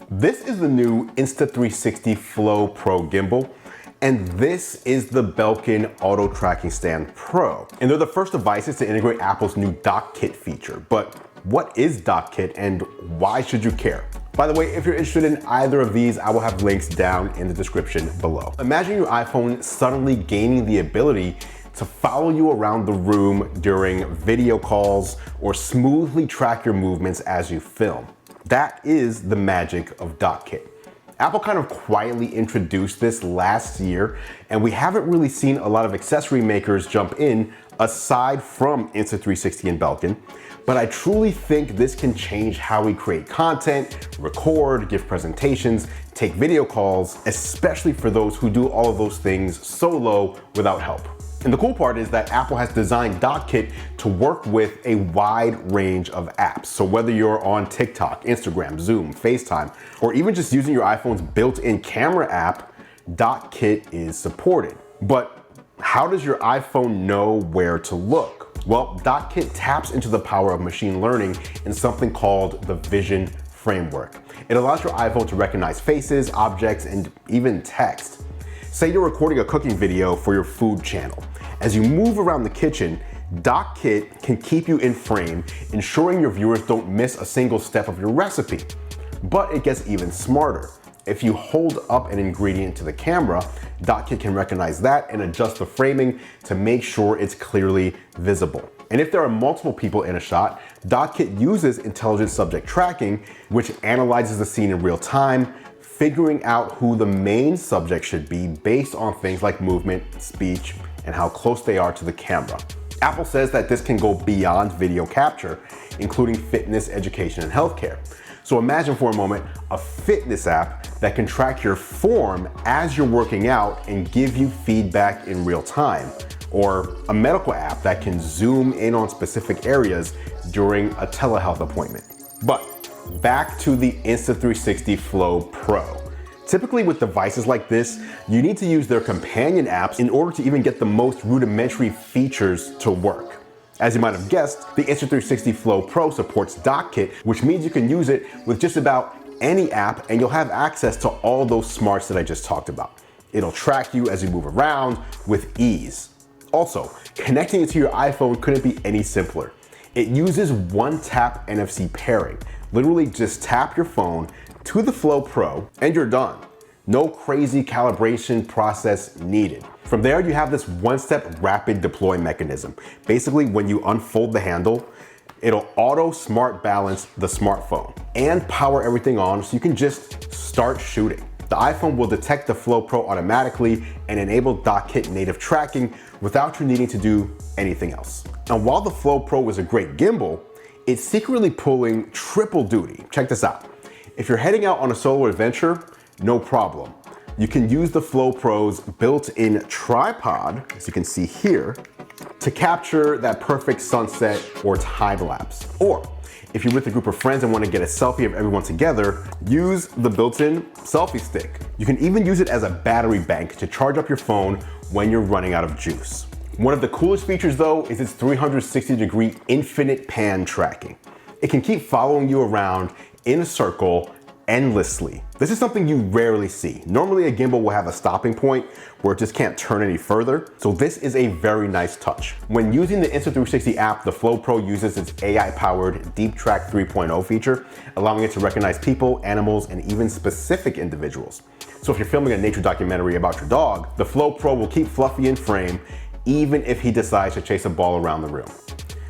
This is the new Insta360 Flow Pro gimbal, and this is the Belkin Auto Tracking Stand Pro. And they're the first devices to integrate Apple's new DockKit feature. But what is DockKit and why should you care? By the way, if you're interested in either of these, I will have links down in the description below. Imagine your iPhone suddenly gaining the ability to follow you around the room during video calls or smoothly track your movements as you film. That is the magic of DockKit. Apple kind of quietly introduced this last year, and we haven't really seen a lot of accessory makers jump in aside from Insta360 and Belkin. But I truly think this can change how we create content, record, give presentations, take video calls, especially for those who do all of those things solo without help. And the cool part is that Apple has designed DockKit to work with a wide range of apps. So whether you're on TikTok, Instagram, Zoom, FaceTime, or even just using your iPhone's built-in camera app, DockKit is supported. But how does your iPhone know where to look? Well, DockKit taps into the power of machine learning in something called the Vision Framework. It allows your iPhone to recognize faces, objects, and even text. Say you're recording a cooking video for your food channel. As you move around the kitchen, DockKit can keep you in frame, ensuring your viewers don't miss a single step of your recipe. But it gets even smarter. If you hold up an ingredient to the camera, DockKit can recognize that and adjust the framing to make sure it's clearly visible. And if there are multiple people in a shot, DockKit uses intelligent subject tracking, which analyzes the scene in real time, figuring out who the main subject should be based on things like movement, speech, and how close they are to the camera. Apple says that this can go beyond video capture, including fitness, education, and healthcare. So imagine for a moment a fitness app that can track your form as you're working out and give you feedback in real time, or a medical app that can zoom in on specific areas during a telehealth appointment. But back to the Insta360 Flow Pro. Typically with devices like this, you need to use their companion apps in order to even get the most rudimentary features to work. As you might have guessed, the Insta360 Flow Pro supports DockKit, which means you can use it with just about any app and you'll have access to all those smarts that I just talked about. It'll track you as you move around with ease. Also, connecting it to your iPhone couldn't be any simpler. It uses one-tap NFC pairing. Literally just tap your phone to the Flow Pro and you're done. No crazy calibration process needed. From there, you have this one-step rapid deploy mechanism. Basically, when you unfold the handle, it'll auto smart balance the smartphone and power everything on so you can just start shooting. The iPhone will detect the Flow Pro automatically and enable DockKit native tracking without you needing to do anything else. Now, while the Flow Pro is a great gimbal, it's secretly pulling triple duty. Check this out. If you're heading out on a solo adventure, no problem. You can use the Flow Pro's built-in tripod, as you can see here, to capture that perfect sunset or time lapse. Or if you're with a group of friends and want to get a selfie of everyone together, use the built-in selfie stick. You can even use it as a battery bank to charge up your phone when you're running out of juice. One of the coolest features though is its 360-degree infinite pan tracking. It can keep following you around in a circle endlessly. This is something you rarely see. Normally a gimbal will have a stopping point where it just can't turn any further. So this is a very nice touch. When using the Insta360 app, the Flow Pro uses its AI-powered Deep Track 3.0 feature, allowing it to recognize people, animals, and even specific individuals. So if you're filming a nature documentary about your dog, the Flow Pro will keep Fluffy in frame even if he decides to chase a ball around the room.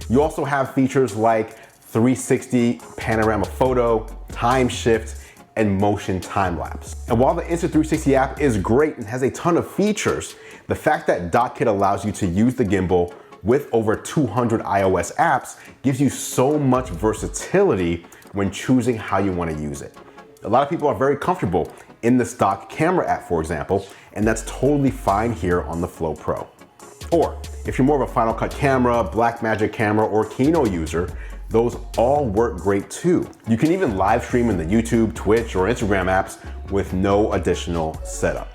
You also have features like 360 panorama photo, time shift, and motion time lapse. And while the Insta360 app is great and has a ton of features, the fact that DockKit allows you to use the gimbal with over 200 iOS apps gives you so much versatility when choosing how you want to use it. A lot of people are very comfortable in the stock camera app, for example, and that's totally fine here on the Flow Pro. Or if you're more of a Final Cut camera, Blackmagic camera, or Kino user, those all work great too. You can even live stream in the YouTube, Twitch, or Instagram apps with no additional setup.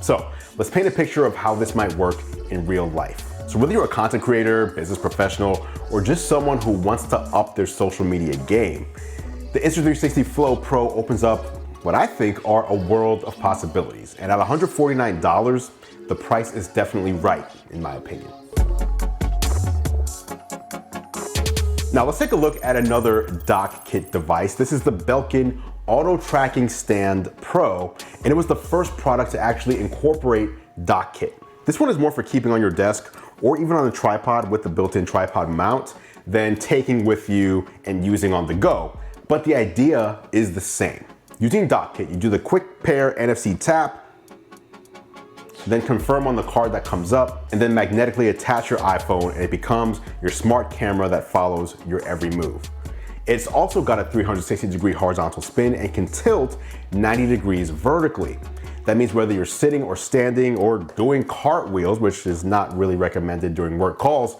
So let's paint a picture of how this might work in real life. So whether you're a content creator, business professional, or just someone who wants to up their social media game, the Insta360 Flow Pro opens up what I think are a world of possibilities. And at $149, the price is definitely right, in my opinion. Now let's take a look at another DockKit device. This is the Belkin Auto Tracking Stand Pro, and it was the first product to actually incorporate DockKit. This one is more for keeping on your desk or even on a tripod with the built-in tripod mount than taking with you and using on the go. But the idea is the same. Using DockKit, you do the quick pair NFC tap, then confirm on the card that comes up, and then magnetically attach your iPhone, and it becomes your smart camera that follows your every move. It's also got a 360-degree horizontal spin and can tilt 90 degrees vertically. That means whether you're sitting or standing or doing cartwheels, which is not really recommended during work calls,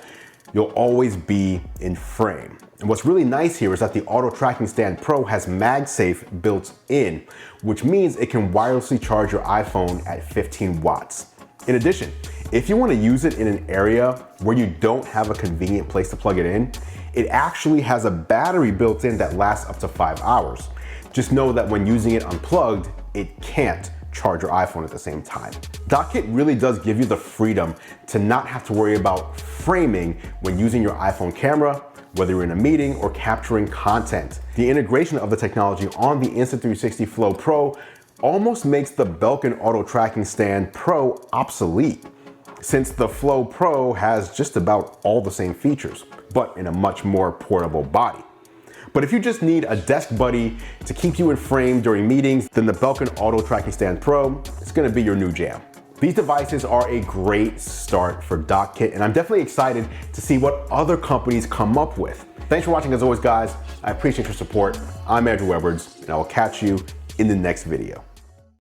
you'll always be in frame. And what's really nice here is that the Auto Tracking Stand Pro has MagSafe built in, which means it can wirelessly charge your iPhone at 15 watts. In addition, if you want to use it in an area where you don't have a convenient place to plug it in, it actually has a battery built in that lasts up to 5 hours. Just know that when using it unplugged, it can't charge your iPhone at the same time. DockKit really does give you the freedom to not have to worry about framing when using your iPhone camera, whether you're in a meeting or capturing content. The integration of the technology on the Insta360 Flow Pro almost makes the Belkin Auto Tracking Stand Pro obsolete, since the Flow Pro has just about all the same features, but in a much more portable body. But if you just need a desk buddy to keep you in frame during meetings, then the Belkin Auto Tracking Stand Pro is gonna be your new jam. These devices are a great start for DockKit, and I'm definitely excited to see what other companies come up with. Thanks for watching as always, guys. I appreciate your support. I'm Andru Edwards, and I will catch you in the next video.